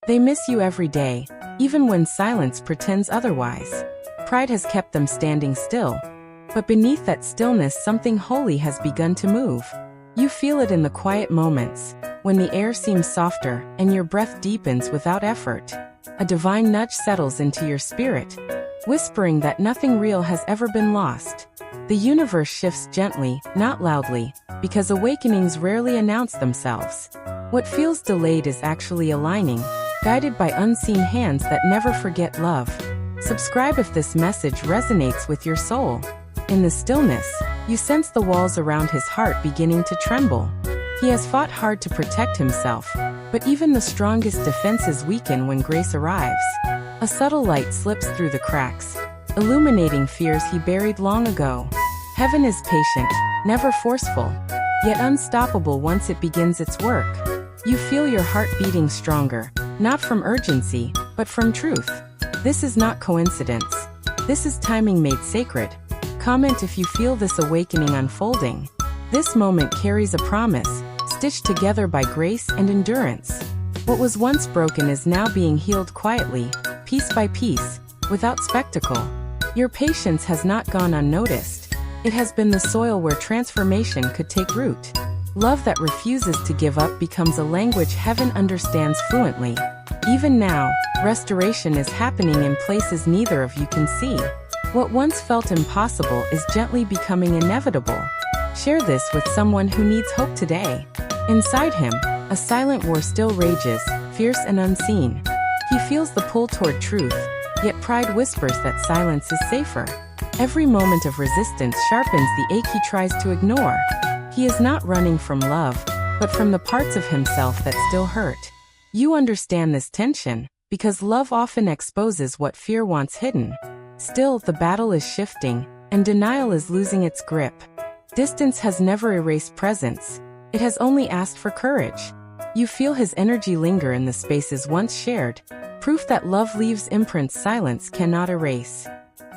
They miss you every day, even when silence pretends otherwise. Pride has kept them standing still. But beneath that stillness, something holy has begun to move. You feel it in the quiet moments, when the air seems softer and your breath deepens without effort. A divine nudge settles into your spirit, whispering that nothing real has ever been lost. The universe shifts gently, not loudly, because awakenings rarely announce themselves. What feels delayed is actually aligning, guided by unseen hands that never forget love. Subscribe if this message resonates with your soul. In the stillness, you sense the walls around his heart beginning to tremble. He has fought hard to protect himself, but even the strongest defenses weaken when grace arrives. A subtle light slips through the cracks, illuminating fears he buried long ago. Heaven is patient, never forceful, yet unstoppable once it begins its work. You feel your heart beating stronger, not from urgency, but from truth. This is not coincidence. This is timing made sacred. Comment if you feel this awakening unfolding. This moment carries a promise, stitched together by grace and endurance. What was once broken is now being healed quietly, piece by piece, without spectacle. Your patience has not gone unnoticed. It has been the soil where transformation could take root. Love that refuses to give up becomes a language heaven understands fluently. Even now, restoration is happening in places neither of you can see. What once felt impossible is gently becoming inevitable. Share this with someone who needs hope today. Inside him, a silent war still rages, fierce and unseen. He feels the pull toward truth, yet pride whispers that silence is safer. Every moment of resistance sharpens the ache he tries to ignore. He is not running from love, but from the parts of himself that still hurt. You understand this tension, because love often exposes what fear wants hidden. Still, the battle is shifting, and denial is losing its grip. Distance has never erased presence. It has only asked for courage. You feel his energy linger in the spaces once shared, proof that love leaves imprints silence cannot erase.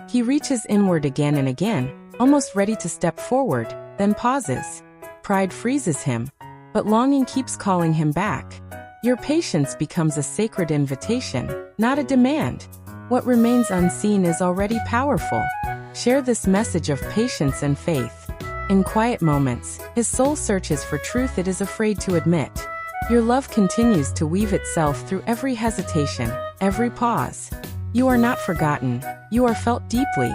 He reaches inward again and again, almost ready to step forward, then pauses. Pride freezes him, but longing keeps calling him back. Your patience becomes a sacred invitation, not a demand. What remains unseen is already powerful. Share this message of patience and faith. In quiet moments, his soul searches for truth it is afraid to admit. Your love continues to weave itself through every hesitation, every pause. You are not forgotten, you are felt deeply.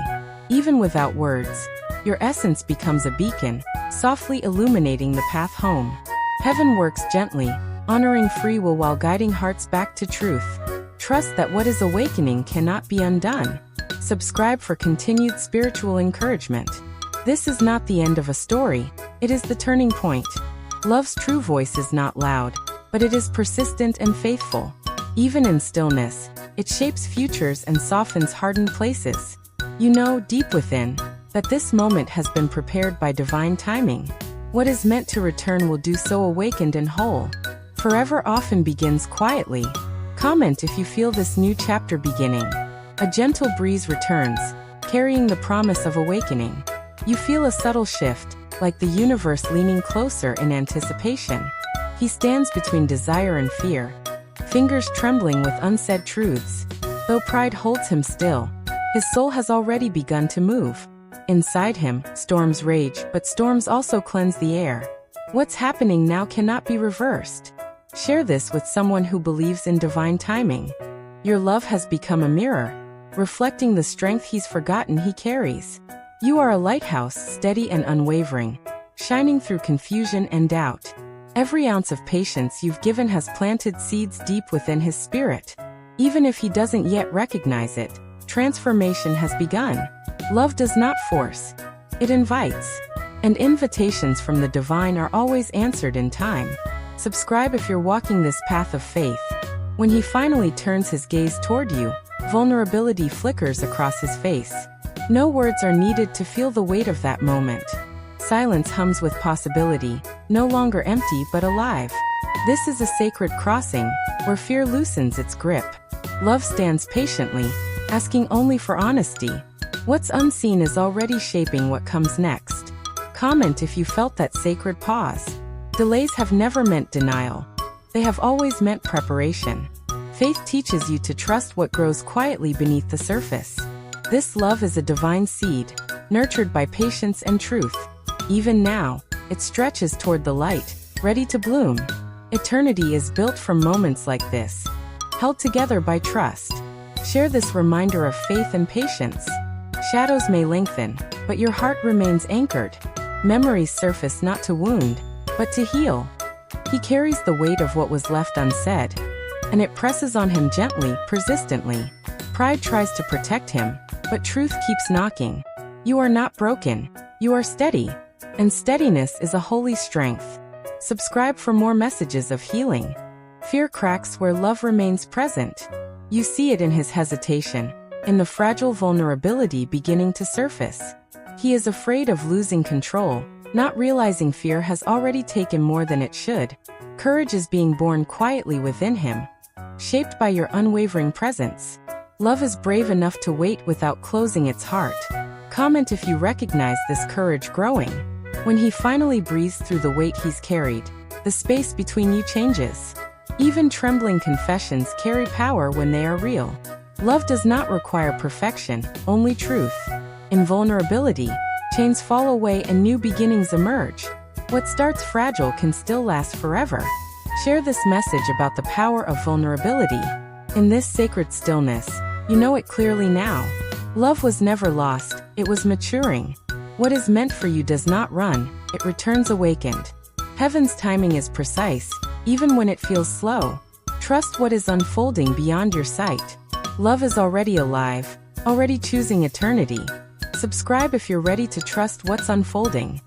Even without words, your essence becomes a beacon, softly illuminating the path home. Heaven works gently, honoring free will while guiding hearts back to truth. Trust that what is awakening cannot be undone. Subscribe for continued spiritual encouragement. This is not the end of a story, it is the turning point. Love's true voice is not loud, but it is persistent and faithful. Even in stillness, it shapes futures and softens hardened places. You know, deep within, that this moment has been prepared by divine timing. What is meant to return will do so awakened and whole. Forever often begins quietly. Comment if you feel this new chapter beginning. A gentle breeze returns, carrying the promise of awakening. You feel a subtle shift, like the universe leaning closer in anticipation. He stands between desire and fear, fingers trembling with unsaid truths. Though pride holds him still, his soul has already begun to move. Inside him, storms rage, but storms also cleanse the air. What's happening now cannot be reversed. Share this with someone who believes in divine timing. Your love has become a mirror, reflecting the strength he's forgotten he carries. You are a lighthouse, steady and unwavering, shining through confusion and doubt. Every ounce of patience you've given has planted seeds deep within his spirit. Even if he doesn't yet recognize it, transformation has begun. Love does not force, it invites. And invitations from the divine are always answered in time. Subscribe if you're walking this path of faith. When he finally turns his gaze toward you, vulnerability flickers across his face. No words are needed to feel the weight of that moment. Silence hums with possibility, no longer empty but alive. This is a sacred crossing, where fear loosens its grip. Love stands patiently, asking only for honesty. What's unseen is already shaping what comes next. Comment if you felt that sacred pause. Delays have never meant denial. They have always meant preparation. Faith teaches you to trust what grows quietly beneath the surface. This love is a divine seed, nurtured by patience and truth. Even now, it stretches toward the light, ready to bloom. Eternity is built from moments like this, held together by trust. Share this reminder of faith and patience. Shadows may lengthen, but your heart remains anchored. Memories surface not to wound, but to heal. He carries the weight of what was left unsaid, and it presses on him gently, persistently. Pride tries to protect him, but truth keeps knocking. You are not broken, you are steady, and steadiness is a holy strength. Subscribe for more messages of healing. Fear cracks where love remains present. You see it in his hesitation, in the fragile vulnerability beginning to surface. He is afraid of losing control, not realizing fear has already taken more than it should. Courage is being born quietly within him, shaped by your unwavering presence. Love is brave enough to wait without closing its heart. Comment if you recognize this courage growing. When he finally breathes through the weight he's carried, the space between you changes. Even trembling confessions carry power when they are real. Love does not require perfection, only truth. In vulnerability, chains fall away and new beginnings emerge. What starts fragile can still last forever. Share this message about the power of vulnerability. In this sacred stillness, you know it clearly now. Love was never lost, it was maturing. What is meant for you does not run, it returns awakened. Heaven's timing is precise, even when it feels slow. Trust what is unfolding beyond your sight. Love is already alive, already choosing eternity. Subscribe if you're ready to trust what's unfolding.